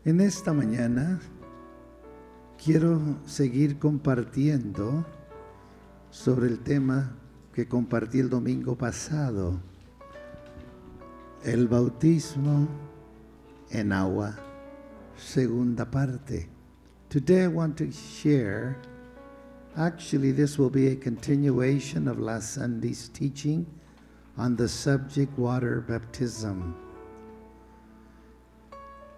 En esta mañana quiero seguir compartiendo sobre el tema que compartí el domingo pasado, el bautismo en agua, segunda parte. Today I want to share, actually this will be a continuation of last Sunday's teaching on the subject water baptism.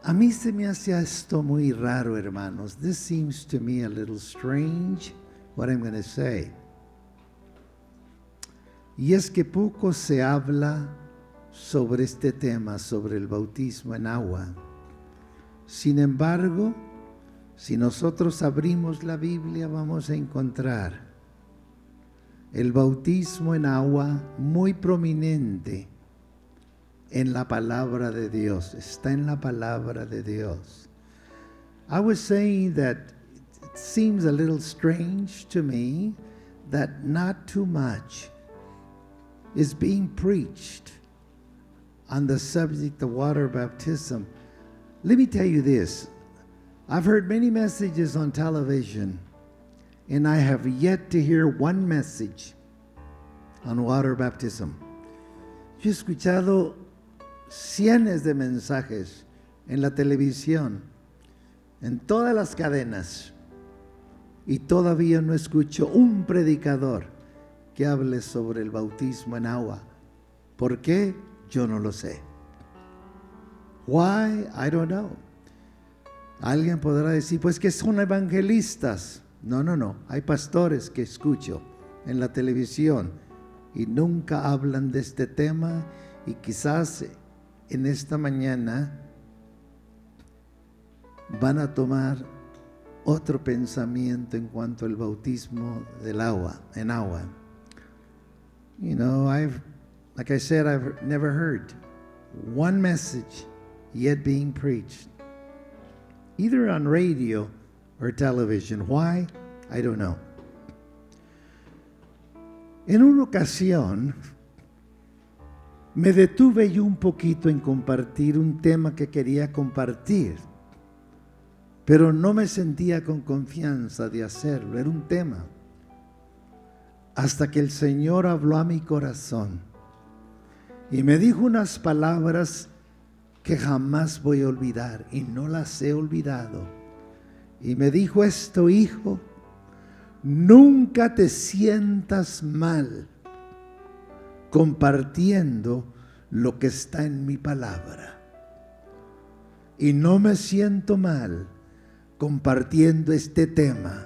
A mí se me hace esto muy raro, hermanos. This seems to me a little strange, what I'm going to say. Y es que poco se habla sobre este tema, sobre el bautismo en agua. Sin embargo, si nosotros abrimos la Biblia, vamos a encontrar el bautismo en agua muy prominente en la palabra de Dios. Está en la palabra de Dios. I was saying that it seems a little strange to me that not too much is being preached on the subject of water baptism. Let me tell you this. I've heard many messages on television, and I have yet to hear one message on water baptism. Yo he escuchado cientos de mensajes en la televisión, en todas las cadenas, y todavía no escucho un predicador que hable sobre el bautismo en agua. ¿Por qué? Yo no lo sé. Why? I don't know. Alguien podrá decir, pues que son evangelistas. No. Hay pastores que escucho en la televisión y nunca hablan de este tema, y quizás en esta mañana van a tomar otro pensamiento en cuanto al bautismo del agua, en agua. You know, like I said, I've never heard one message yet being preached, either on radio or television. Why? I don't know. En una ocasión me detuve yo un poquito en compartir un tema que quería compartir, pero no me sentía con confianza de hacerlo. Era un tema. Hasta que el Señor habló a mi corazón y me dijo unas palabras que jamás voy a olvidar, y no las he olvidado. Y me dijo esto: hijo, nunca te sientas mal compartiendo lo que está en mi palabra. Y no me siento mal compartiendo este tema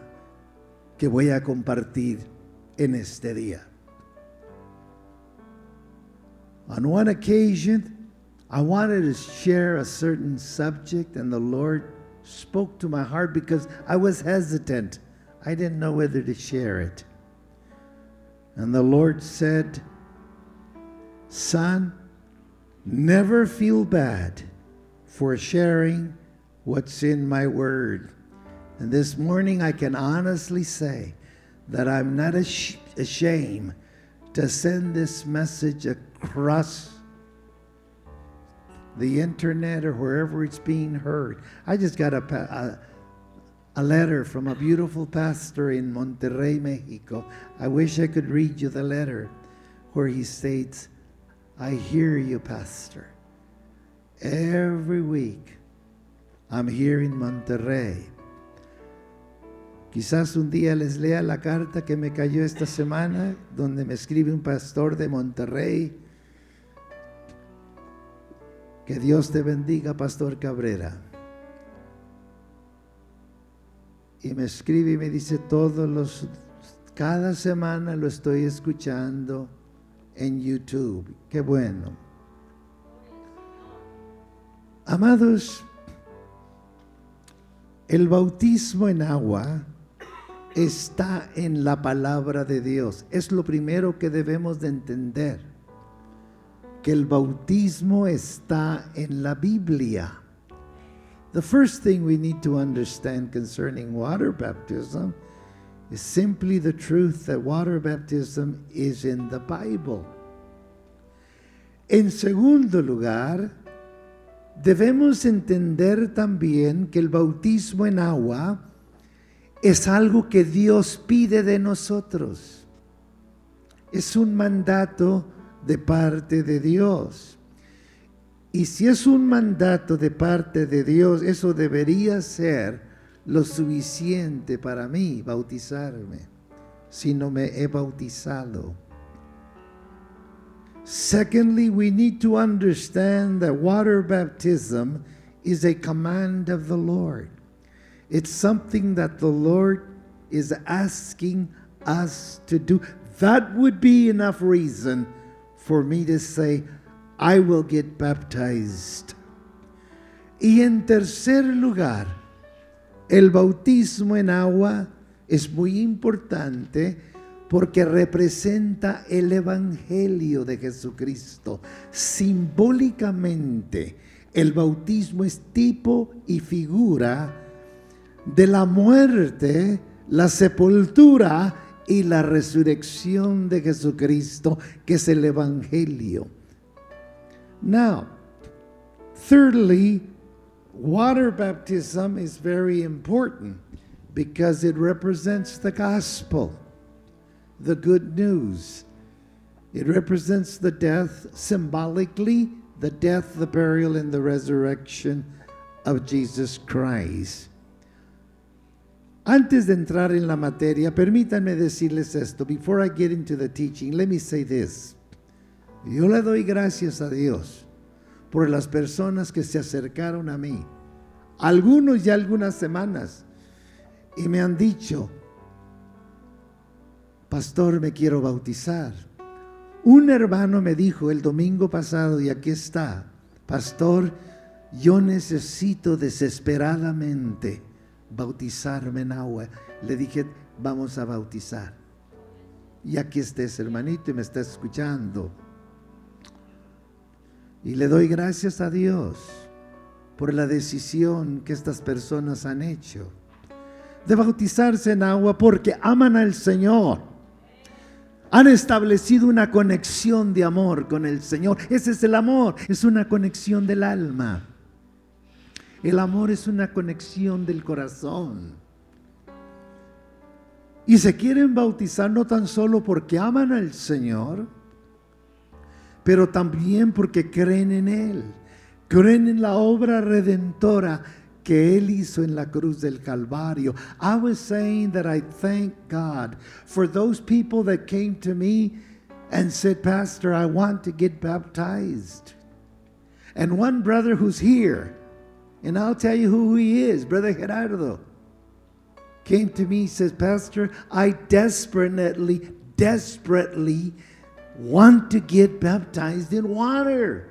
que voy a compartir en este día. On one occasion, I wanted to share a certain subject, and the Lord spoke to my heart because I was hesitant. I didn't know whether to share it. And the Lord said, son, never feel bad for sharing what's in my word. And this morning I can honestly say that I'm not ashamed to send this message across the internet or wherever it's being heard. I just got a letter from a beautiful pastor in Monterrey, Mexico. I wish I could read you the letter, where he states, I hear you, Pastor. Every week I'm here in Monterrey. Quizás un día les lea la carta que me cayó esta semana, donde me escribe un pastor de Monterrey. Que Dios te bendiga, Pastor Cabrera. Y me escribe y me dice, cada semana lo estoy escuchando en YouTube. Qué bueno. Amados, el bautismo en agua está en la palabra de Dios. Es lo primero que debemos de entender. que el bautismo está en la Biblia. The first thing we need to understand concerning water baptism is simply the truth that water baptism is in the Bible. En segundo lugar, debemos entender también que el bautismo en agua es algo que Dios pide de nosotros. Es un mandato de parte de Dios. Y si es un mandato de parte de Dios, eso debería ser lo suficiente para mí, bautizarme, si no me he bautizado. Secondly, we need to understand that water baptism is a command of the Lord. It's something that the Lord is asking us to do. That would be enough reason for me to say, I will get baptized. Y en tercer lugar, el bautismo en agua es muy importante porque representa el Evangelio de Jesucristo. Simbólicamente, el bautismo es tipo y figura de la muerte, la sepultura y la resurrección de Jesucristo, que es el Evangelio. Now, thirdly, water baptism is very important because it represents the gospel, the good news. It represents the death, symbolically, the death, the burial, and the resurrection of Jesus Christ. Antes de entrar en la materia, permítanme decirles esto. Before I get into the teaching, let me say this. Yo le doy gracias a Dios por las personas que se acercaron a mí, algunos ya algunas semanas, y me han dicho, pastor, me quiero bautizar. Un hermano me dijo el domingo pasado, y aquí está, pastor, yo necesito desesperadamente bautizarme en agua. Le dije, vamos a bautizar. Y aquí está ese hermanito y me está escuchando. Y le doy gracias a Dios por la decisión que estas personas han hecho de bautizarse en agua porque aman al Señor. Han establecido una conexión de amor con el Señor. Ese es el amor, es una conexión del alma. El amor es una conexión del corazón. Y se quieren bautizar no tan solo porque aman al Señor, pero también porque creen en Él. Creen en la obra redentora que Él hizo en la cruz del Calvario. I was saying that I thank God for those people that came to me and said, Pastor, I want to get baptized. And one brother who's here, and I'll tell you who he is, Brother Gerardo, came to me and says, Pastor, I desperately want to get baptized in water.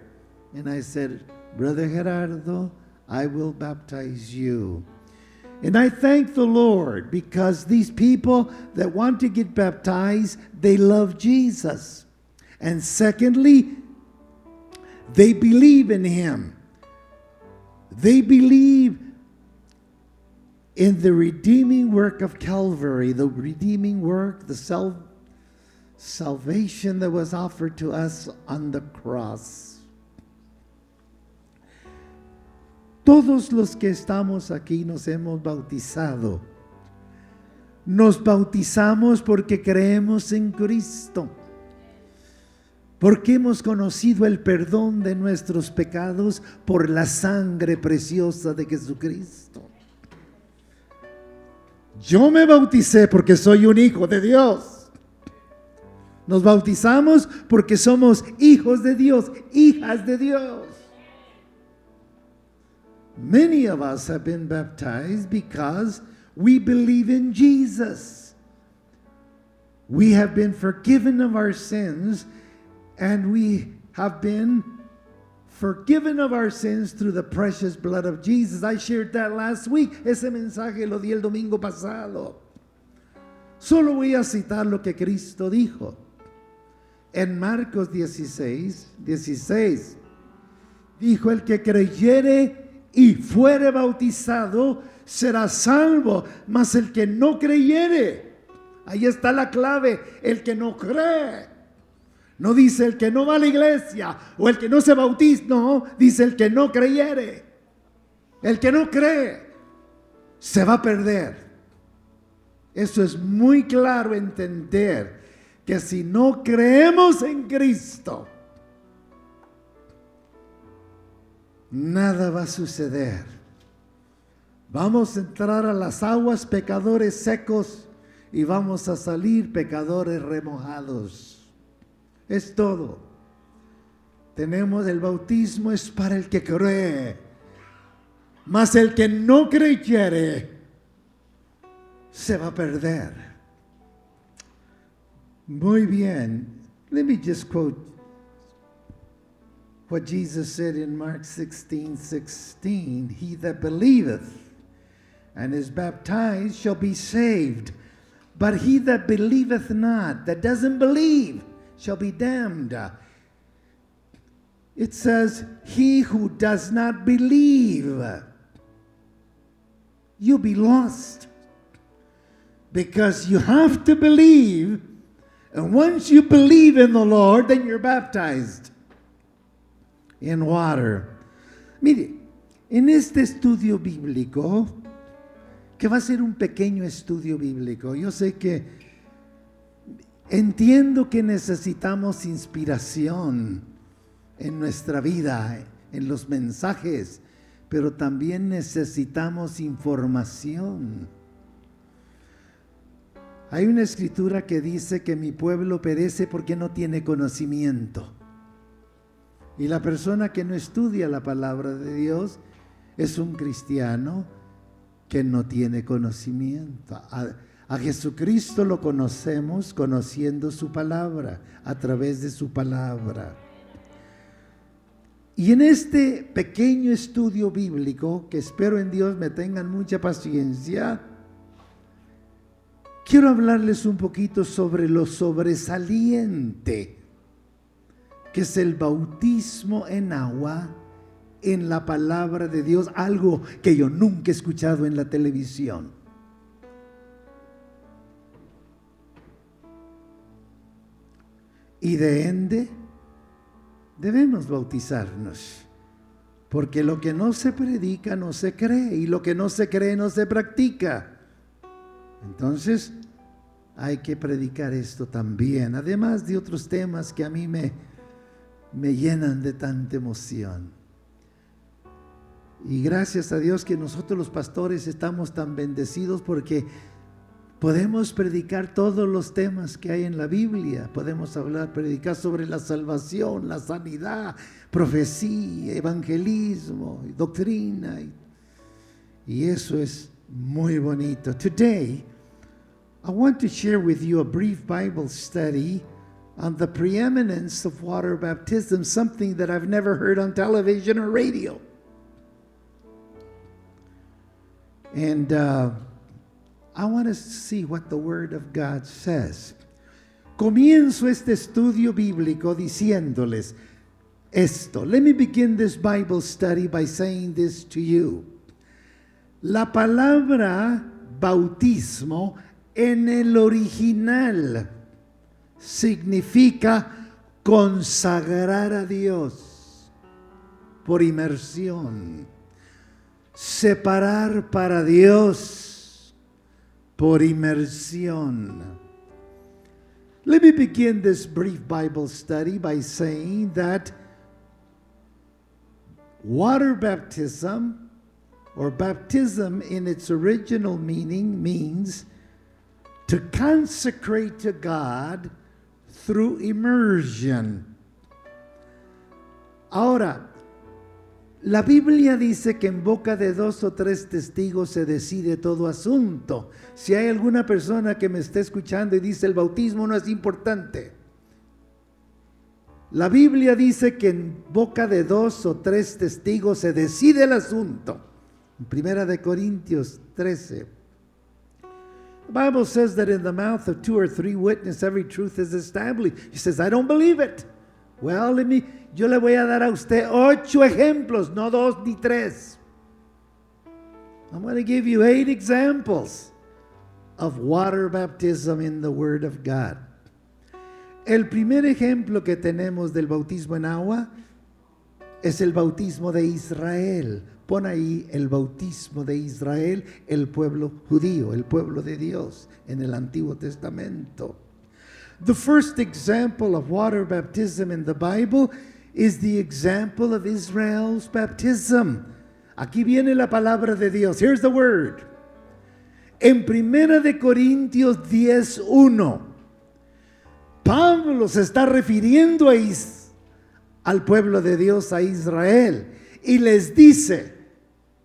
And I said, Brother Gerardo, I will baptize you. And I thank the Lord because these people that want to get baptized, they love Jesus. And secondly, they believe in Him. They believe in the redeeming work of Calvary, the redeeming work, the salvation that was offered to us on the cross. Todos los que estamos aquí nos hemos bautizado. Nos bautizamos porque creemos en Cristo. Porque hemos conocido el perdón de nuestros pecados por la sangre preciosa de Jesucristo. Yo me bauticé porque soy un hijo de Dios. Nos bautizamos porque somos hijos de Dios, hijas de Dios. Many of us have been baptized because we believe in Jesus. We have been forgiven of our sins, and we have been forgiven of our sins through the precious blood of Jesus. I shared that last week. Ese mensaje lo di el domingo pasado. Solo voy a citar lo que Cristo dijo. En Marcos 16, dijo: el que creyere y fuere bautizado será salvo, mas el que no creyere, ahí está la clave, el que no cree. No dice el que no va a la iglesia o el que no se bautiza, no, dice el que no creyere. El que no cree se va a perder. Eso es muy claro entender, que si no creemos en Cristo, nada va a suceder. Vamos a entrar a las aguas pecadores secos y vamos a salir pecadores remojados. Es todo. Tenemos el bautismo, es para el que cree. Mas el que no creyere se va a perder. Muy bien. Let me just quote what Jesus said in Mark 16:16. He that believeth and is baptized shall be saved. But he that believeth not, that doesn't believe, shall be damned. It says, he who does not believe, you'll be lost. Because you have to believe, and once you believe in the Lord, then you're baptized in water. Mire, en este estudio bíblico, que va a ser un pequeño estudio bíblico, yo sé que entiendo que necesitamos inspiración en nuestra vida, en los mensajes, pero también necesitamos información. Hay una escritura que dice que mi pueblo perece porque no tiene conocimiento. Y la persona que no estudia la palabra de Dios es un cristiano que no tiene conocimiento. A Jesucristo lo conocemos conociendo su palabra, a través de su palabra. Y en este pequeño estudio bíblico, que espero en Dios me tengan mucha paciencia, quiero hablarles un poquito sobre lo sobresaliente que es el bautismo en agua en la palabra de Dios, algo que yo nunca he escuchado en la televisión. Y de ende, debemos bautizarnos, porque lo que no se predica no se cree, y lo que no se cree no se practica. Entonces, hay que predicar esto también, además de otros temas que a mí me llenan de tanta emoción. Y gracias a Dios que nosotros los pastores estamos tan bendecidos, porque podemos predicar todos los temas que hay en la Biblia. Podemos predicar sobre la salvación, la sanidad, profecía, evangelismo, doctrina. Y eso es muy bonito. Today, I want to share with you a brief Bible study on the preeminence of water baptism, something that I've never heard on television or radio. And I want to see what the Word of God says. Comienzo este estudio bíblico diciéndoles esto. Let me begin this Bible study by saying this to you. La palabra bautismo en el original significa consagrar a Dios por inmersión, separar para Dios por inmersión. Let me begin this brief Bible study by saying that water baptism, or baptism in its original meaning, means to consecrate to God through immersion. Ahora, la Biblia dice que en boca de 2 o 3 testigos se decide todo asunto. Si hay alguna persona que me esté escuchando y dice el bautismo no es importante, la Biblia dice que en boca de 2 o 3 testigos se decide el asunto. En 1 Corintios 13. The Bible says that in the mouth of 2 or 3 witnesses every truth is established. He says, I don't believe it. Well, yo le voy a dar a usted 8 ejemplos, no 2 ni 3. I'm going to give you 8 examples of water baptism in the Word of God. El primer ejemplo que tenemos del bautismo en agua es el bautismo de Israel. Pon ahí el bautismo de Israel, el pueblo judío, el pueblo de Dios en el Antiguo Testamento. The first example of water baptism in the Bible is the example of Israel's baptism. Aquí viene la palabra de Dios. Here's the word. En 1 de Corintios 10:1, Pablo se está refiriendo al pueblo de Dios, a Israel, y les dice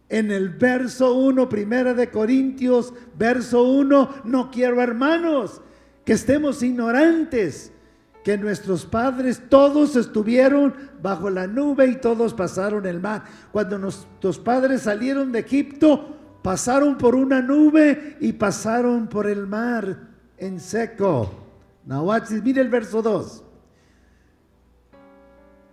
en el verso 1, 1 de Corintios, verso 1, no quiero, hermanos, que estemos ignorantes, que nuestros padres todos estuvieron bajo la nube y todos pasaron el mar. Cuando nuestros padres salieron de Egipto, pasaron por una nube y pasaron por el mar en seco. Now watch this. Mire el verso 2.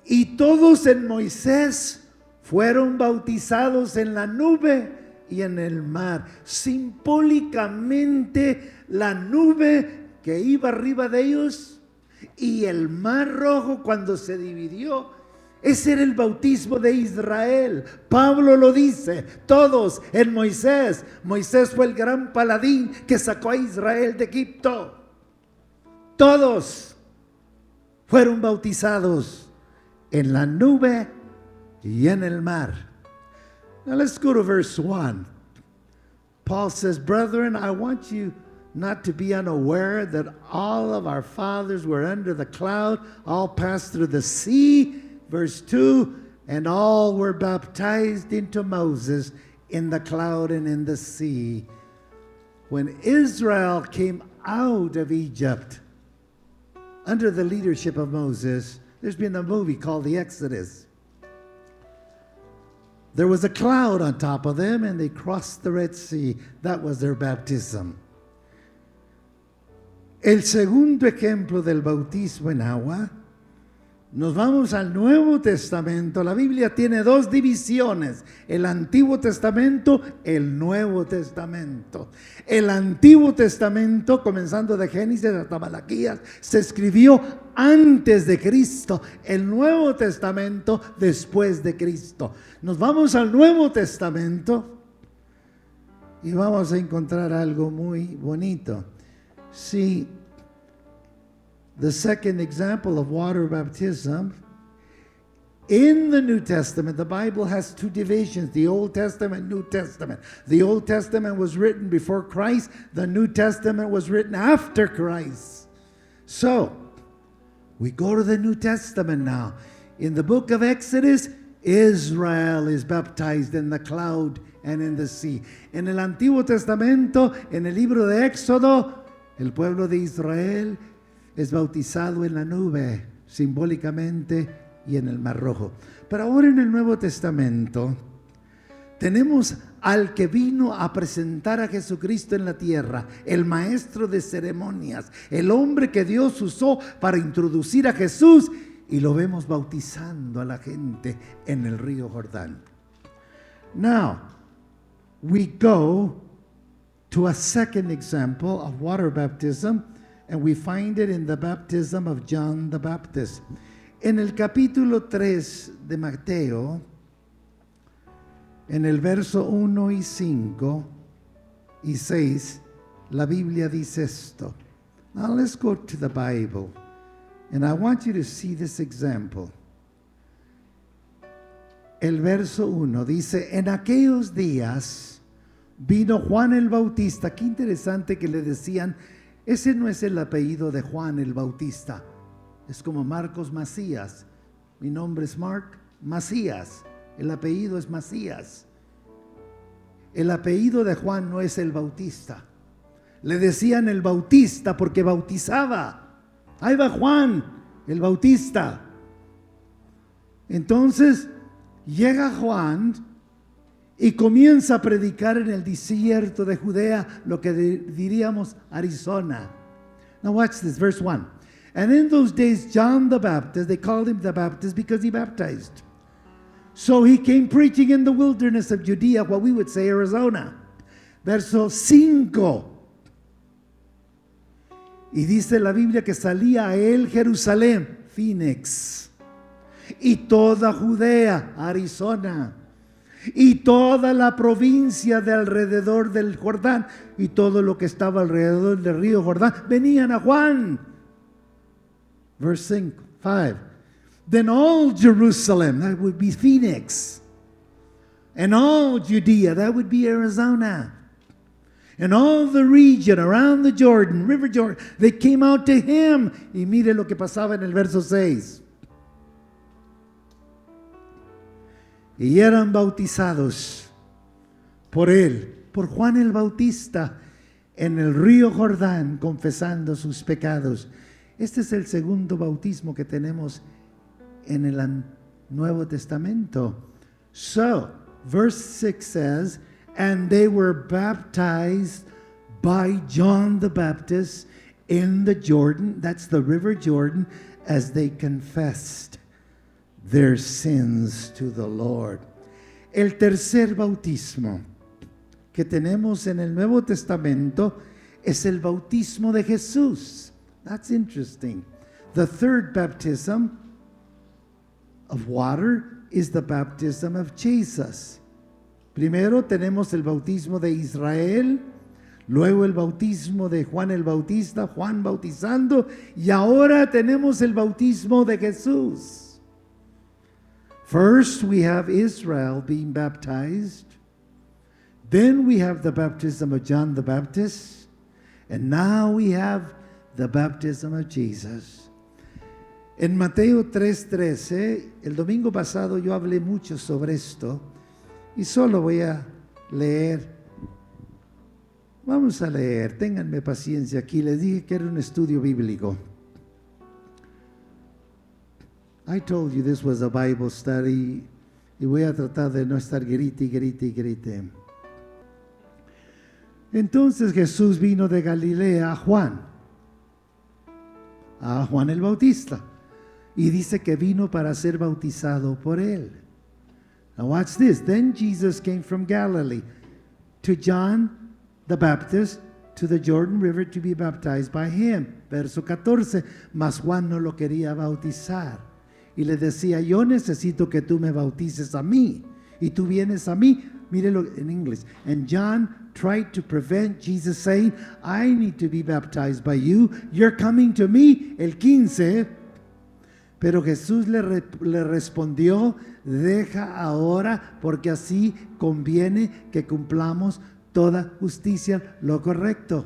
Y todos en Moisés fueron bautizados en la nube y en el mar. Simbólicamente, la nube que iba arriba de ellos y el mar rojo cuando se dividió, ese era el bautismo de Israel. Pablo lo dice, todos en Moisés. Moisés fue el gran paladín que sacó a Israel de Egipto. Todos fueron bautizados en la nube y en el mar. Now let's go to verse 1. Paul says, brethren, I want you not to be unaware that all of our fathers were under the cloud, all passed through the sea. Verse 2, and all were baptized into Moses in the cloud and in the sea. When Israel came out of Egypt under the leadership of Moses, there's been a movie called The Exodus. There was a cloud on top of them and they crossed the Red Sea. That was their baptism. El segundo ejemplo del bautismo en agua, nos vamos al Nuevo Testamento. La Biblia tiene 2 divisiones, el Antiguo Testamento, el Nuevo Testamento. El Antiguo Testamento, comenzando de Génesis hasta Malaquías, se escribió antes de Cristo. El Nuevo Testamento, después de Cristo. Nos vamos al Nuevo Testamento y vamos a encontrar algo muy bonito. See, the second example of water baptism in the New Testament, the Bible has 2 divisions, the Old Testament, New Testament. The Old Testament was written before Christ, the New Testament was written after Christ. So, we go to the New Testament now. In the book of Exodus, Israel is baptized in the cloud and in the sea. En el Antiguo Testamento, en el libro de Éxodo, el pueblo de Israel es bautizado en la nube, simbólicamente, y en el Mar Rojo. Pero ahora en el Nuevo Testamento tenemos al que vino a presentar a Jesucristo en la tierra, el maestro de ceremonias, el hombre que Dios usó para introducir a Jesús, y lo vemos bautizando a la gente en el río Jordán. Now, we go to a second example of water baptism, and we find it in the baptism of John the Baptist. En el capítulo 3 de Mateo, en el verso 1 y 5 y 6, la Biblia dice esto. Now let's go to the Bible, and I want you to see this example. El verso 1 dice, en aquellos días vino Juan el Bautista. Qué interesante que le decían, ese no es el apellido de Juan el Bautista. Es como Marcos Macías. Mi nombre es Mark Macías. El apellido es Macías. El apellido de Juan no es el Bautista. Le decían el Bautista porque bautizaba. Ahí va Juan, el Bautista. Entonces llega Juan y comienza a predicar en el desierto de Judea, lo que diríamos Arizona. Now watch this, verse 1. And in those days, John the Baptist, they called him the Baptist because he baptized. So he came preaching in the wilderness of Judea, what we would say Arizona. Verso 5. Y dice la Biblia que salía a él Jerusalén, Phoenix, y toda Judea, Arizona, y toda la provincia de alrededor del Jordán, y todo lo que estaba alrededor del río Jordán, venían a Juan. Verse 5. Then all Jerusalem, that would be Phoenix, and all Judea, that would be Arizona, and all the region around the Jordan, River Jordan, they came out to him. Y mire lo que pasaba en el verso 6. Y eran bautizados por él, por Juan el Bautista, en el río Jordán, confesando sus pecados. Este es el segundo bautismo que tenemos en el Nuevo Testamento. So, verse 6 says, and they were baptized by John the Baptist in the Jordan, that's the river Jordan, as they confessed their sins to the Lord. El tercer bautismo que tenemos en el Nuevo Testamento es el bautismo de Jesús. That's interesting. The third baptism of water is the baptism of Jesus. Primero tenemos el bautismo de Israel, luego el bautismo de Juan el Bautista, Juan bautizando, y ahora tenemos el bautismo de Jesús. First we have Israel being baptized, then we have the baptism of John the Baptist, and now we have the baptism of Jesus. En Mateo 3:13, el domingo pasado yo hablé mucho sobre esto, y solo voy a leer. Vamos a leer, ténganme paciencia aquí. Les dije que era un estudio bíblico. I told you this was a Bible study. Y voy a tratar de no estar grite. Entonces Jesús vino de Galilea a Juan el Bautista. Y dice que vino para ser bautizado por él. Now watch this. Then Jesus came from Galilee to John the Baptist to the Jordan River to be baptized by him. Verso 14. Mas Juan no lo quería bautizar. Y le decía, yo necesito que tú me bautices a mí. Y tú vienes a mí. Mírelo en inglés. And John tried to prevent Jesus, saying, I need to be baptized by you. You're coming to me. El 15. Pero Jesús le respondió, deja ahora, porque así conviene que cumplamos toda justicia, lo correcto.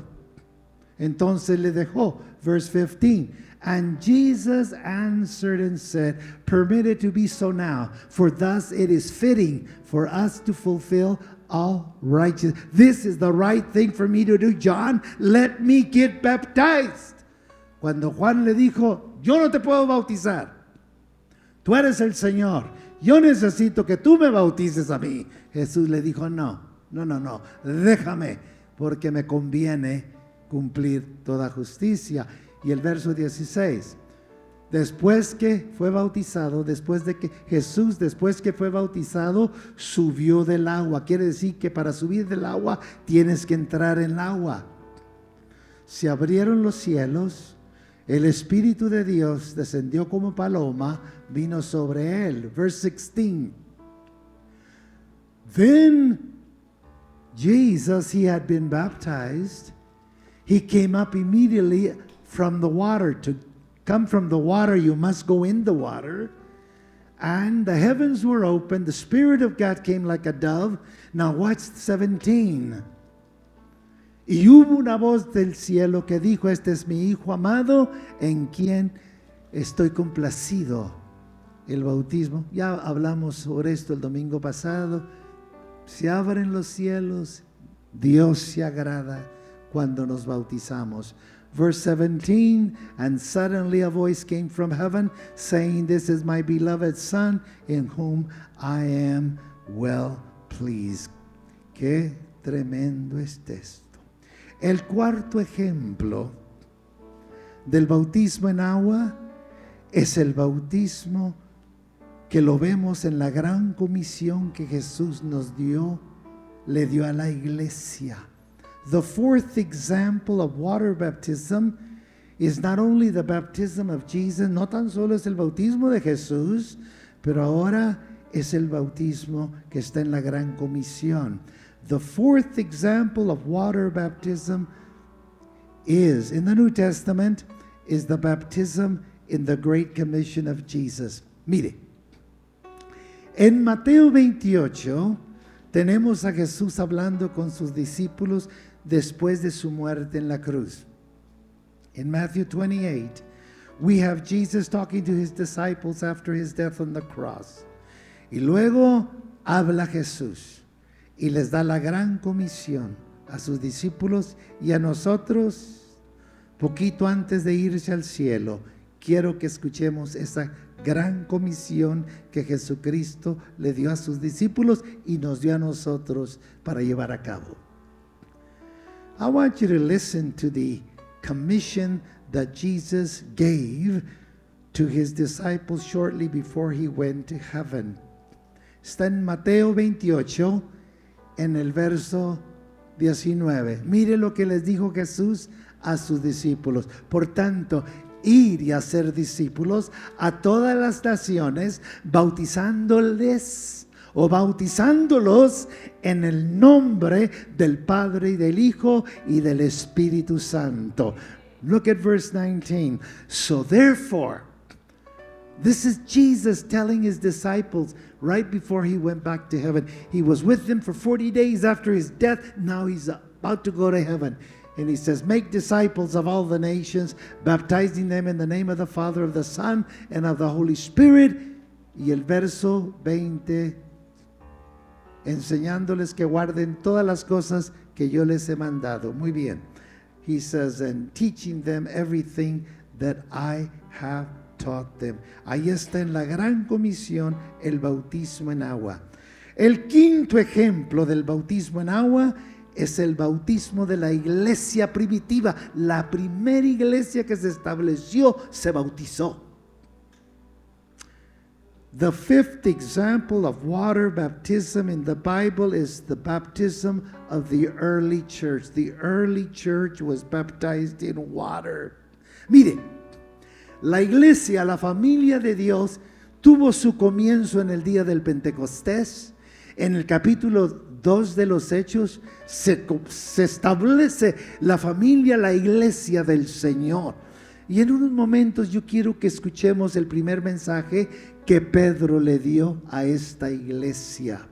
Entonces le dejó. Verse 15. And Jesus answered and said, permit it to be so now, for thus it is fitting for us to fulfill all righteousness. This is the right thing for me to do, John. Let me get baptized. Cuando Juan le dijo, yo no te puedo bautizar, tú eres el Señor, yo necesito que tú me bautices a mí. Jesús le dijo, no, déjame, porque me conviene cumplir toda justicia. Y el verso 16, después que fue bautizado, después que fue bautizado, subió del agua. Quiere decir que para subir del agua tienes que entrar en el agua. Se abrieron los cielos. El Espíritu de Dios descendió como paloma, vino sobre él. Verse 16. Then Jesus, he had been baptized. He came up immediately from the water. To come from the water, you must go in the water. And the heavens were opened. The Spirit of God came like a dove. Now watch 17. Y hubo una voz del cielo que dijo, este es mi Hijo amado, en quien estoy complacido. El bautismo, ya hablamos sobre esto el domingo pasado. Se abren los cielos, Dios se agrada cuando nos bautizamos. Verse 17, and suddenly a voice came from heaven, saying, this is my beloved Son, in whom I am well please. Qué tremendo es esto. El cuarto ejemplo del bautismo en agua es el bautismo que lo vemos en la gran comisión que Jesús nos dio, le dio a la iglesia. The fourth example of water baptism is not only the baptism of Jesus, no tan solo es el bautismo de Jesús, pero ahora es el bautismo que está en la gran comisión. The fourth example of water baptism is, in the New Testament, is the baptism in the Great Commission of Jesus. Mire, en Mateo 28 tenemos a Jesús hablando con sus discípulos después de su muerte en la cruz. In Matthew 28, we have Jesus talking to his disciples after his death on the cross. Y luego habla Jesús y les da la gran comisión a sus discípulos y a nosotros, poquito antes de irse al cielo. Quiero que escuchemos esa gran comisión que Jesucristo le dio a sus discípulos y nos dio a nosotros para llevar a cabo. I want you to listen to the commission that Jesus gave to his disciples shortly before he went to heaven. Está en Mateo 28, en el verso 19. Mire lo que les dijo Jesús a sus discípulos. Por tanto, ir y hacer discípulos a todas las naciones, bautizándoles o bautizándolos en el nombre del Padre y del Hijo y del Espíritu Santo. Look at verse 19. So therefore, this is Jesus telling his disciples right before he went back to heaven. He was with them for 40 days after his death. Now he's about to go to heaven. And he says, make disciples of all the nations, baptizing them in the name of the Father, of the Son, and of the Holy Spirit. Y el verso 20, enseñándoles que guarden todas las cosas que yo les he mandado. Muy bien. He says, and teaching them everything that I have taught them. Ahí está en la gran comisión el bautismo en agua. El quinto ejemplo del bautismo en agua es el bautismo de la iglesia primitiva. La primera iglesia que se estableció se bautizó. The fifth example of water baptism in the Bible is the baptism of the early church. The early church was baptized in water. Mire, la iglesia, la familia de Dios, tuvo su comienzo en el día del Pentecostés. En el capítulo 2 de los Hechos se establece la familia, la iglesia del Señor. Y en unos momentos yo quiero que escuchemos el primer mensaje que Pedro le dio a esta iglesia.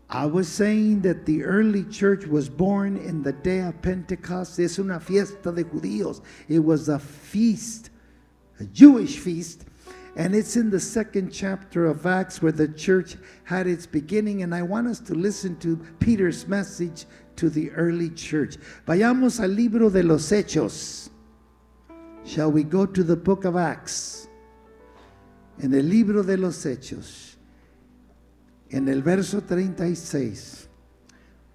I was saying that the early church was born in the day of Pentecost. Es una fiesta de judíos. It was a feast, a Jewish feast. And it's in the second chapter of Acts where the church had its beginning. And I want us to listen to Peter's message to the early church. Vayamos al libro de los Hechos. Shall we go to the book of Acts? En el libro de los Hechos, en el verso 36,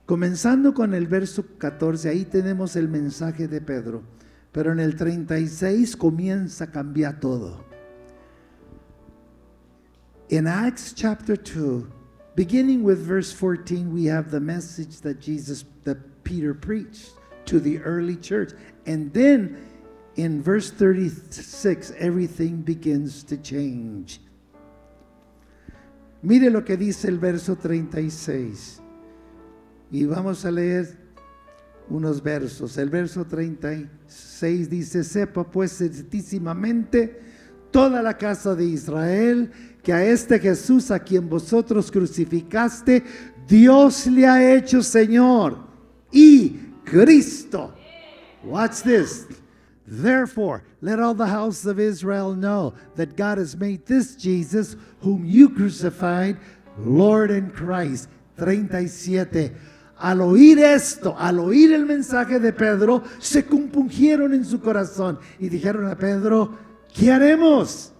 comenzando con el verso 14, ahí tenemos el mensaje de Pedro, pero en el 36 comienza a cambiar todo. In Acts chapter 2, beginning with verse 14, we have the message that Peter preached to the early church. And then in verse 36, everything begins to change. Mire lo que dice el verso 36. Y vamos a leer unos versos. El verso 36 dice: sepa pues certísimamente toda la casa de Israel que a este Jesús a quien vosotros crucificaste, Dios le ha hecho Señor y Cristo. Watch this. Therefore, let all the house of Israel know that God has made this Jesus, whom you crucified, Lord and Christ. 37. Al oír esto, al oír el mensaje de Pedro, se compungieron en su corazón y dijeron a Pedro: ¿qué haremos?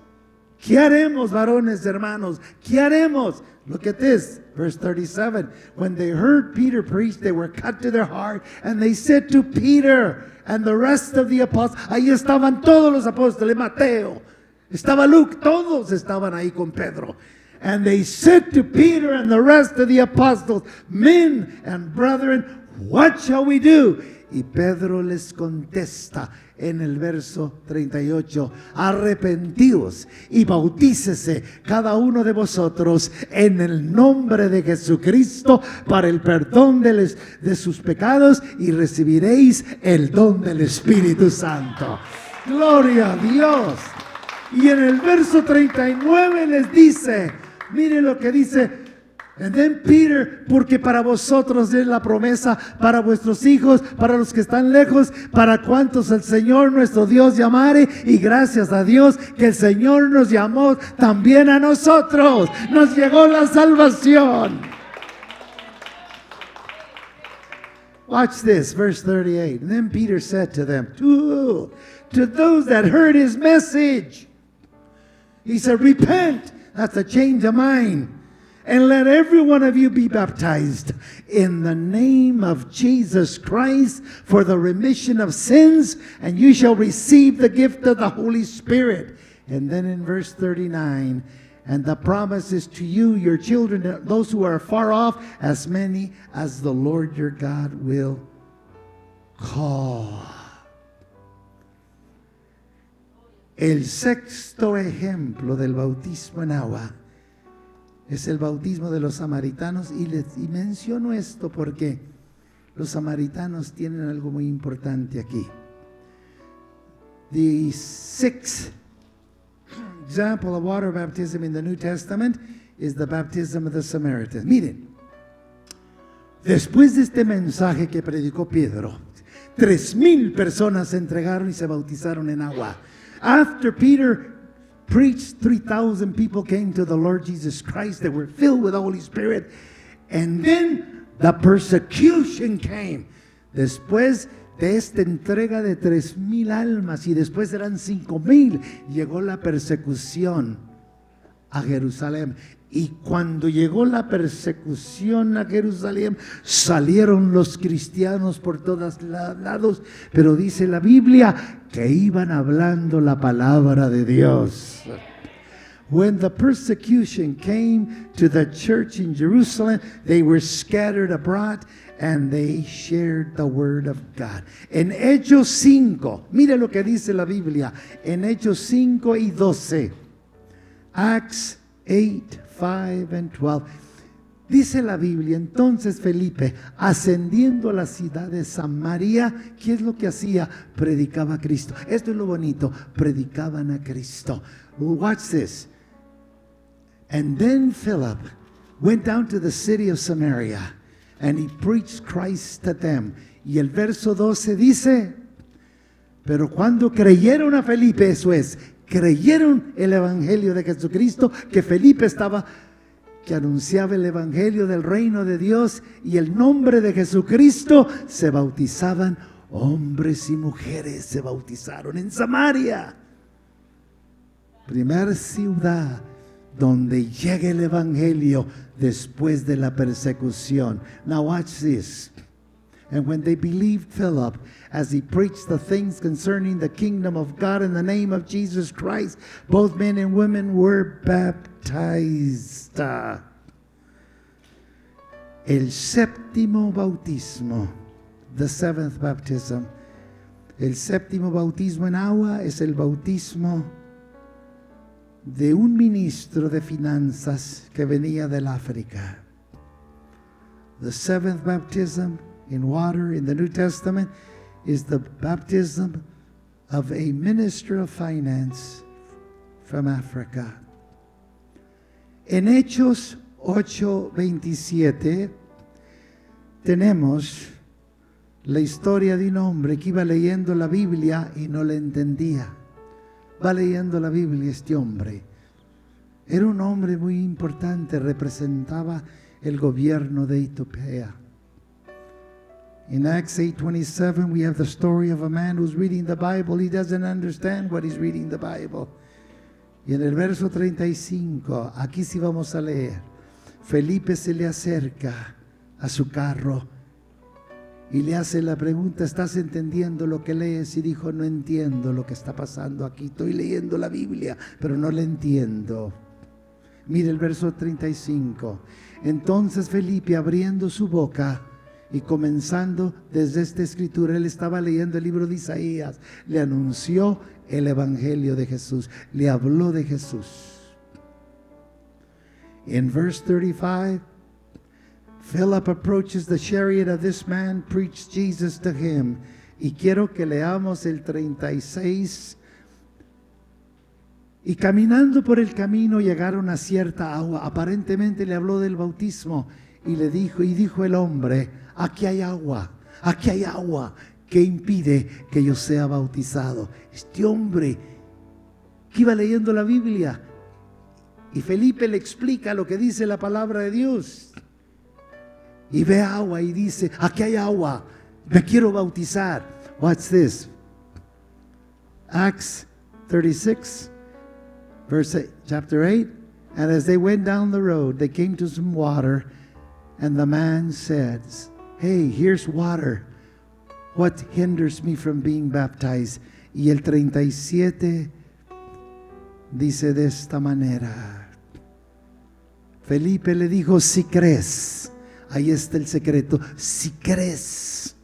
¿Qué haremos, varones, hermanos? ¿Qué haremos? Look at this, verse 37. When they heard Peter preach, they were cut to their heart, and they said to Peter and the rest of the apostles, ahí estaban todos los apóstoles, Mateo, estaba Luke, todos estaban ahí con Pedro. And they said to Peter and the rest of the apostles, men and brethren, what shall we do? Y Pedro les contesta en el verso 38, arrepentíos y bautícese cada uno de vosotros en el nombre de Jesucristo para el perdón de sus pecados y recibiréis el don del Espíritu Santo. Gloria a Dios. Y en el verso 39 les dice, miren lo que dice, and then Peter, porque para vosotros es la promesa, para vuestros hijos, para los que están lejos, para cuantos el Señor nuestro Dios llamare, y gracias a Dios que el Señor nos llamó también a nosotros, nos llegó la salvación. Watch this, verse 38. And then Peter said to them, to those that heard his message, he said, repent, that's a change of mind. And let every one of you be baptized in the name of Jesus Christ for the remission of sins, and you shall receive the gift of the Holy Spirit. And then in verse 39, and the promise is to you, your children, those who are far off, as many as the Lord your God will call. El sexto ejemplo del bautismo en agua es el bautismo de los samaritanos, y menciono esto porque los samaritanos tienen algo muy importante aquí. The sixth example of water baptism in the New Testament is the baptism of the Samaritans. Miren, después de este mensaje que predicó Pedro, 3,000 personas se entregaron y se bautizaron en agua. After Peter preached, 3,000 people came to the Lord Jesus Christ. They were filled with the Holy Spirit. And then the persecution came. Después de esta entrega de 3,000 almas, y después eran 5,000, llegó la persecución a Jerusalén. Y cuando llegó la persecución a Jerusalén, salieron los cristianos por todos lados, pero dice la Biblia que iban hablando la palabra de Dios. When the persecution came to the church in Jerusalem, they were scattered abroad and they shared the word of God. En Hechos 5, mire lo que dice la Biblia, en Hechos 5 y 12, Acts 8, 5 and 12. Dice la Biblia, entonces Felipe, ascendiendo a la ciudad de Samaria, ¿qué es lo que hacía? Predicaba a Cristo. Esto es lo bonito, predicaban a Cristo. Watch this. And then Philip went down to the city of Samaria, and he preached Christ to them. Y el verso 12 dice, pero cuando creyeron a Felipe, eso es, creyeron el evangelio de Jesucristo, que Felipe estaba, que anunciaba el evangelio del reino de Dios y el nombre de Jesucristo, se bautizaban hombres y mujeres, se bautizaron en Samaria, primera ciudad donde llega el evangelio después de la persecución. Now watch this. And when they believed Philip, as he preached the things concerning the kingdom of God in the name of Jesus Christ, both men and women were baptized. El séptimo bautismo, the seventh baptism. El séptimo bautismo en agua es el bautismo de un ministro de finanzas que venía del África. The seventh baptism in water in the New Testament is the baptism of a minister of finance from Africa. En Hechos 8:27 tenemos la historia de un hombre que iba leyendo la Biblia y no la entendía. Va leyendo la Biblia este hombre. Era un hombre muy importante, representaba el gobierno de Etiopía. In Acts 8:27, we have the story of a man who's reading the Bible. He doesn't understand what he's reading the Bible. Y en el verso 35, aquí sí vamos a leer. Felipe se le acerca a su carro y le hace la pregunta: ¿estás entendiendo lo que lees? Y dijo: no entiendo lo que está pasando aquí. Estoy leyendo la Biblia, pero no la entiendo. Mire el verso 35. Entonces Felipe, abriendo su boca y comenzando desde esta escritura, él estaba leyendo el libro de Isaías, le anunció el evangelio de Jesús, le habló de Jesús. In verse 35, Philip approaches the chariot of this man, preached Jesus to him. Y quiero que leamos el 36. Y caminando por el camino llegaron a cierta agua. Aparentemente le habló del bautismo y dijo el hombre: aquí hay agua, aquí hay agua. ¿Qué impide que yo sea bautizado? Este hombre que iba leyendo la Biblia, y Felipe le explica lo que dice la palabra de Dios, y ve agua y dice: aquí hay agua, me quiero bautizar. What's this? Acts 36, chapter 8. And as they went down the road, they came to some water, and the man said, hey, here's water. What hinders me from being baptized? Y el 37 dice de esta manera: Felipe le dijo: si crees. Ahí está el secreto. Si crees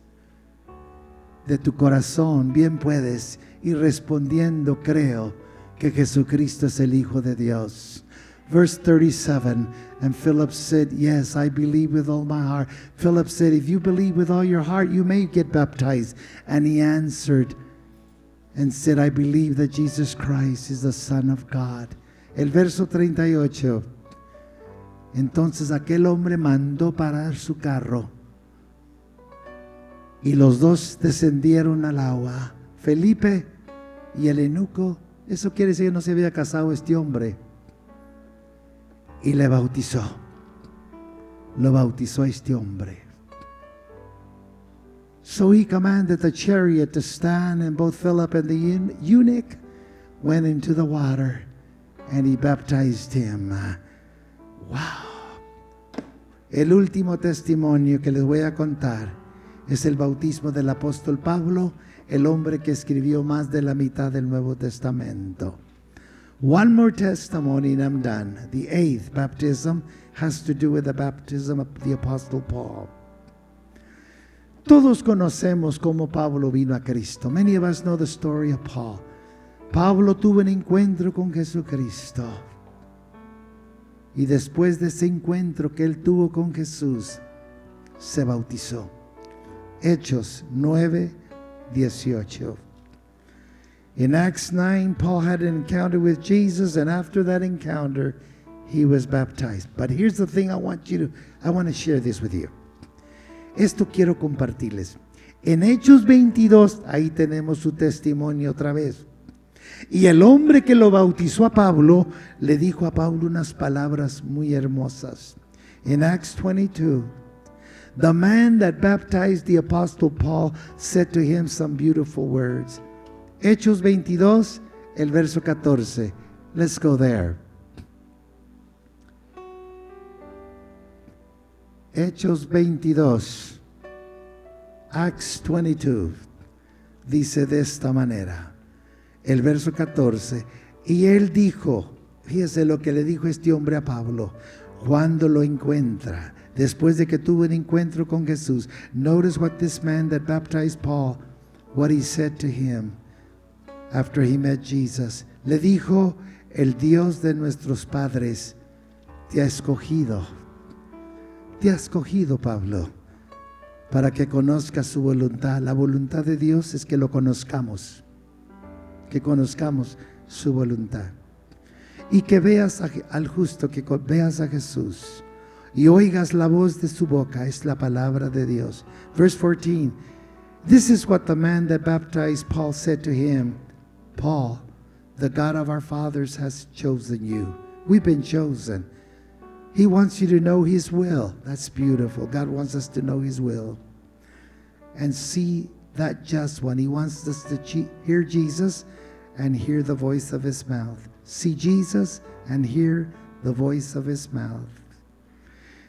de tu corazón, bien puedes. Y respondiendo, creo que Jesucristo es el Hijo de Dios. Verse 37, and Philip said, yes, I believe with all my heart. Philip said, if you believe with all your heart, you may get baptized. And he answered and said, I believe that Jesus Christ is the Son of God. El verso 38. Entonces aquel hombre mandó parar su carro y los dos descendieron al agua, Felipe y el eunuco. Eso quiere decir que no se había casado este hombre. Y le bautizó. Lo bautizó a este hombre. So he commanded the chariot to stand, and both Philip and the eunuch went into the water, and he baptized him. Wow. El último testimonio que les voy a contar es el bautismo del apóstol Pablo, el hombre que escribió más de la mitad del Nuevo Testamento. One more testimony and I'm done. The 8th baptism has to do with the baptism of the Apostle Paul. Todos conocemos cómo Pablo vino a Cristo. Many of us know the story of Paul. Pablo tuvo un encuentro con Jesucristo. Y después de ese encuentro que él tuvo con Jesús, se bautizó. Hechos 9:18. In Acts 9, Paul had an encounter with Jesus, and after that encounter, he was baptized. But here's the thing I want to share this with you. Esto quiero compartirles. En Hechos 22, ahí tenemos su testimonio otra vez. Y el hombre que lo bautizó a Pablo, le dijo a Pablo unas palabras muy hermosas. In Acts 22, the man that baptized the Apostle Paul said to him some beautiful words. Hechos 22, el verso 14. Let's go there. Hechos 22, Acts 22, dice de esta manera, el verso 14, y él dijo, fíjese lo que le dijo este hombre a Pablo, cuando lo encuentra, después de que tuvo un encuentro con Jesús. Notice what this man that baptized Paul, what he said to him after he met Jesus. Le dijo, el Dios de nuestros padres te ha escogido. Te ha escogido, Pablo, para que conozcas su voluntad. La voluntad de Dios es que lo conozcamos, que conozcamos su voluntad. Y que veas al justo, que veas a Jesús y oigas la voz de su boca, es la palabra de Dios. Verse 14, this is what the man that baptized Paul said to him, Paul, the God of our fathers has chosen you. We've been chosen. He wants you to know His will. That's beautiful. God wants us to know His will and see that just one. He wants us to hear Jesus and hear the voice of His mouth. See Jesus and hear the voice of His mouth.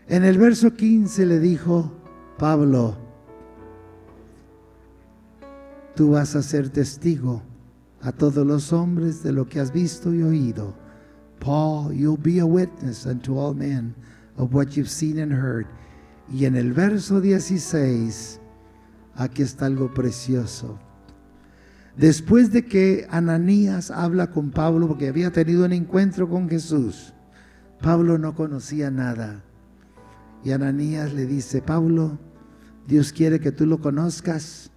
En el verso 15 le dijo, Pablo, tú vas a ser testigo a todos los hombres de lo que has visto y oído. Paul, you'll be a witness unto all men of what you've seen and heard. Y en el verso 16, aquí está algo precioso. Después de que Ananías habla con Pablo, porque había tenido un encuentro con Jesús, Pablo no conocía nada. Y Ananías le dice, Pablo, Dios quiere que tú lo conozcas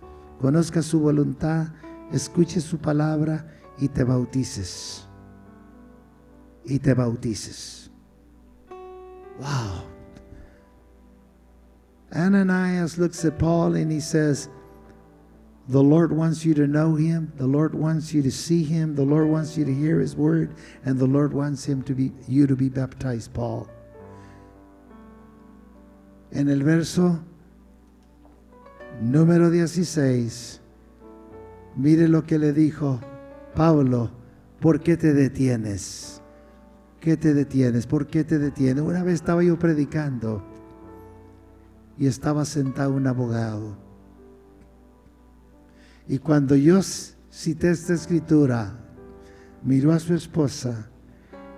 su voluntad, escuches su palabra y te bautices. Y te bautices. Wow. Ananias looks at Paul and he says, the Lord wants you to know him. The Lord wants you to see him. The Lord wants you to hear his word. And the Lord wants you to be baptized, Paul. En el verso número 16, mire lo que le dijo, Pablo, ¿por qué te detienes? ¿Qué te detienes? ¿Por qué te detienes? Una vez estaba yo predicando y estaba sentado un abogado. Y cuando yo cité esta escritura, miró a su esposa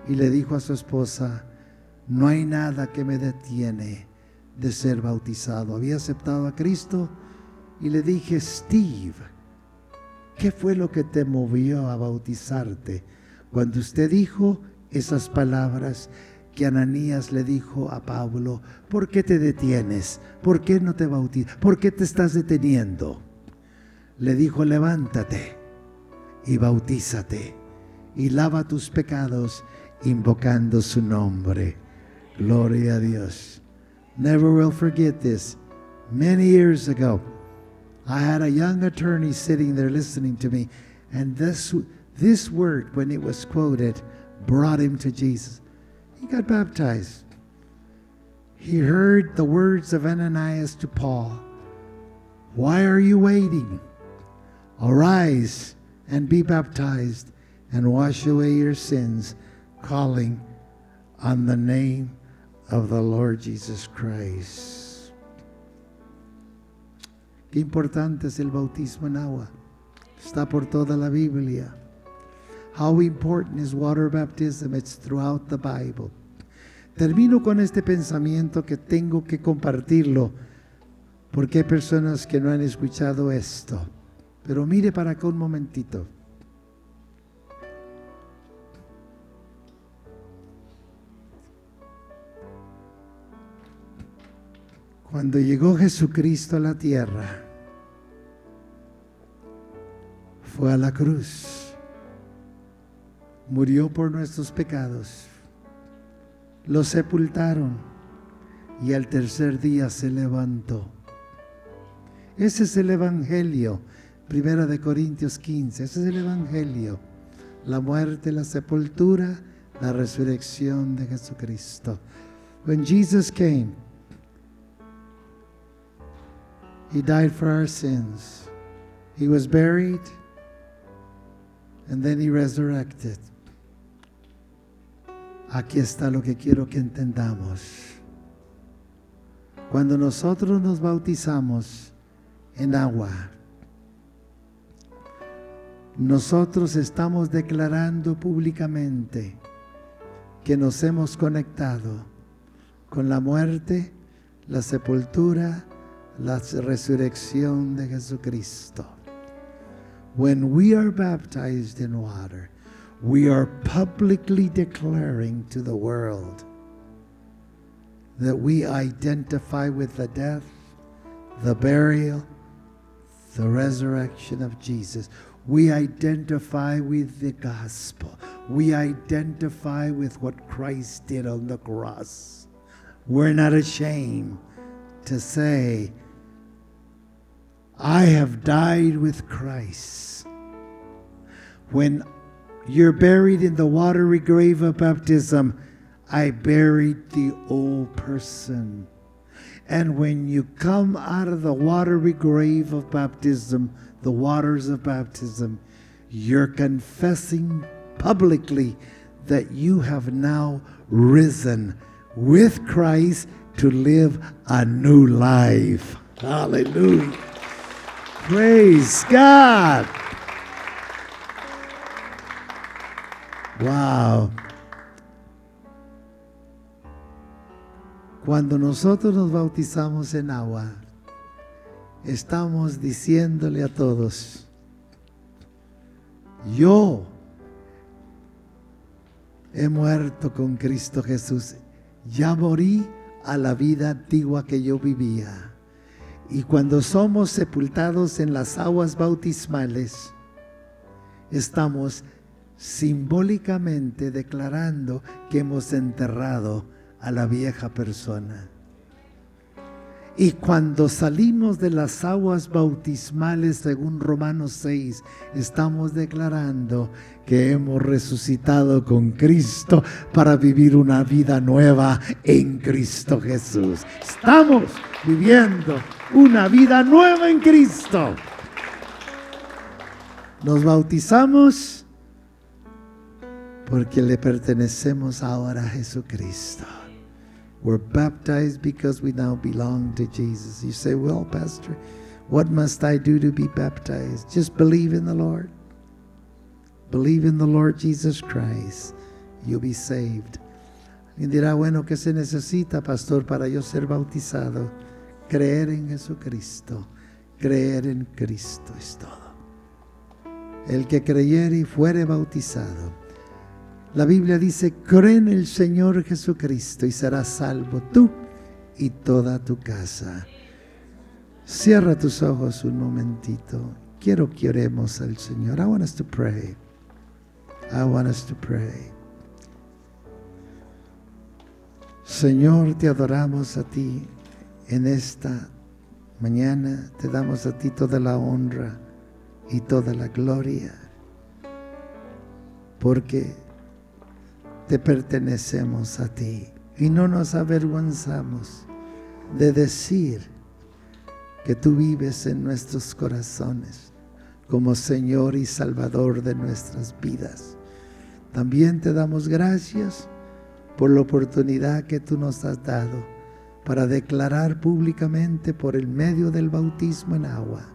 y le dijo a su esposa, no hay nada que me detiene de ser bautizado. Había aceptado a Cristo y le dije, Steve, ¿qué fue lo que te movió a bautizarte? Cuando usted dijo esas palabras que Ananías le dijo a Pablo, ¿por qué te detienes? ¿Por qué no te bautizas? ¿Por qué te estás deteniendo? Le dijo, levántate y bautízate y lava tus pecados invocando su nombre. Gloria a Dios. Never will forget this. Many years ago, I had a young attorney sitting there listening to me, and this word, when it was quoted, brought him to Jesus. He got baptized. He heard the words of Ananias to Paul. Why are you waiting? Arise and be baptized and wash away your sins, calling on the name of the Lord Jesus Christ. Qué importante es el bautismo en agua. Está por toda la Biblia. How important is water baptism? It's throughout the Bible. Termino con este pensamiento que tengo que compartirlo, porque hay personas que no han escuchado esto. Pero mire para acá un momentito. Cuando llegó Jesucristo a la tierra, fue a la cruz, murió por nuestros pecados, lo sepultaron y al tercer día se levantó. Ese es el Evangelio, 1 Corintios 15, ese es el Evangelio, la muerte, la sepultura, la resurrección de Jesucristo. When Jesus came, He died for our sins. He was buried, and then He resurrected. Aquí está lo que quiero que entendamos. Cuando nosotros nos bautizamos en agua, nosotros estamos declarando públicamente que nos hemos conectado con la muerte, la sepultura, la resurrección de Jesucristo. When we are baptized in water, we are publicly declaring to the world that we identify with the death, the burial, the resurrection of Jesus. We identify with the gospel. We identify with what Christ did on the cross. We're not ashamed to say, I have died with Christ. When you're buried in the watery grave of baptism, I buried the old person. And when you come out of the watery grave of baptism, the waters of baptism, you're confessing publicly that you have now risen with Christ to live a new life. Hallelujah. Praise God. Wow. Cuando nosotros nos bautizamos en agua, estamos diciéndole a todos, yo he muerto con Cristo Jesús, ya morí a la vida antigua que yo vivía. Y cuando somos sepultados en las aguas bautismales, estamos simbólicamente declarando que hemos enterrado a la vieja persona. Y cuando salimos de las aguas bautismales, según Romanos 6, estamos declarando que hemos resucitado con Cristo para vivir una vida nueva en Cristo Jesús. Estamos viviendo una vida nueva en Cristo. Nos bautizamos porque le pertenecemos ahora a Jesucristo. We're baptized because we now belong to Jesus. You say, well, Pastor, what must I do to be baptized? Just believe in the Lord. Believe in the Lord Jesus Christ. You'll be saved. Y dirá, bueno, ¿qué se necesita, pastor, para yo ser bautizado? Creer en Jesucristo. Creer en Cristo es todo. El que creyere y fuere bautizado. La Biblia dice, cree en el Señor Jesucristo y serás salvo tú y toda tu casa. Cierra tus ojos un momentito. Quiero que oremos al Señor. I want us to pray. I want us to pray. Señor, te adoramos a ti en esta mañana. Te damos a ti toda la honra y toda la gloria. Porque te pertenecemos a ti y no nos avergonzamos de decir que tú vives en nuestros corazones como Señor y Salvador de nuestras vidas. También te damos gracias por la oportunidad que tú nos has dado para declarar públicamente por el medio del bautismo en agua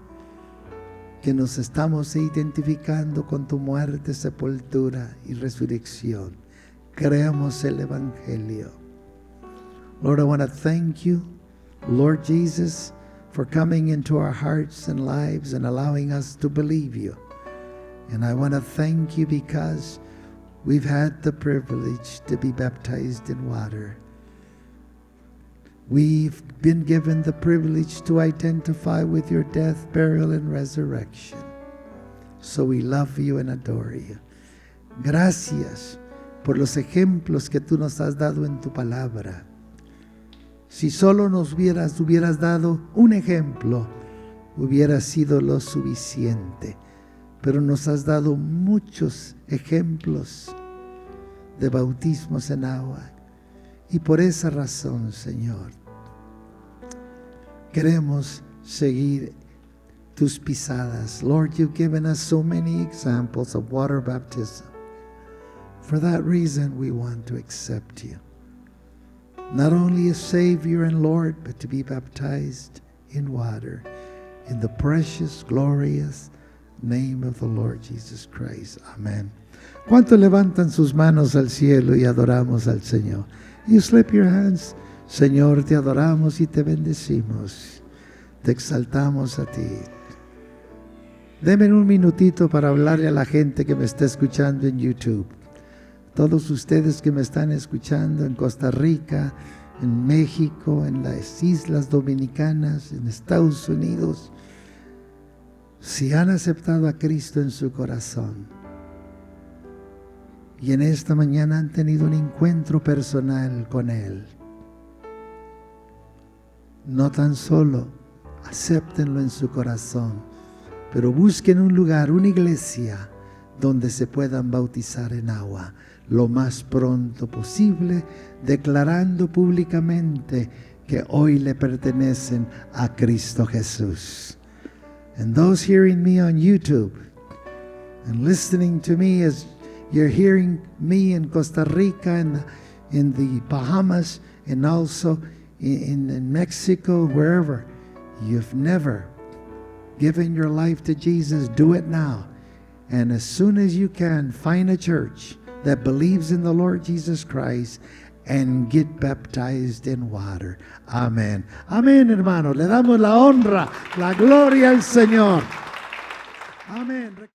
que nos estamos identificando con tu muerte, sepultura y resurrección. Creemos el Evangelio. Lord, I want to thank you, Lord Jesus, for coming into our hearts and lives and allowing us to believe you. And I want to thank you because we've had the privilege to be baptized in water. We've been given the privilege to identify with your death, burial, and resurrection. So we love you and adore you. Gracias por los ejemplos que tú nos has dado en tu palabra. Si solo nos hubieras dado un ejemplo, hubiera sido lo suficiente. Pero nos has dado muchos ejemplos de bautismos en agua. Y por esa razón, Señor, queremos seguir tus pisadas. Lord, you've given us so many examples of water baptism. For that reason, we want to accept you. Not only as Savior and Lord, but to be baptized in water. In the precious, glorious name of the Lord Jesus Christ. Amen. ¿Cuántos levantan sus manos al cielo y adoramos al Señor? You slip your hands. Señor, te adoramos y te bendecimos. Te exaltamos a ti. Denme un minutito para hablarle a la gente que me está escuchando en YouTube. Todos ustedes que me están escuchando en Costa Rica, en México, en las Islas Dominicanas, en Estados Unidos, si han aceptado a Cristo en su corazón y en esta mañana han tenido un encuentro personal con Él, no tan solo acéptenlo en su corazón, pero busquen un lugar, una iglesia donde se puedan bautizar en agua lo más pronto posible, declarando públicamente que hoy le pertenecen a Cristo Jesús. And those hearing me on YouTube and listening to me as you're hearing me in Costa Rica and in the Bahamas and also in Mexico, wherever, you've never given your life to Jesus, do it now. And as soon as you can, find a church that believes in the Lord Jesus Christ and get baptized in water. Amén. Amén, hermano. Le damos la honra, la gloria al Señor. Amén.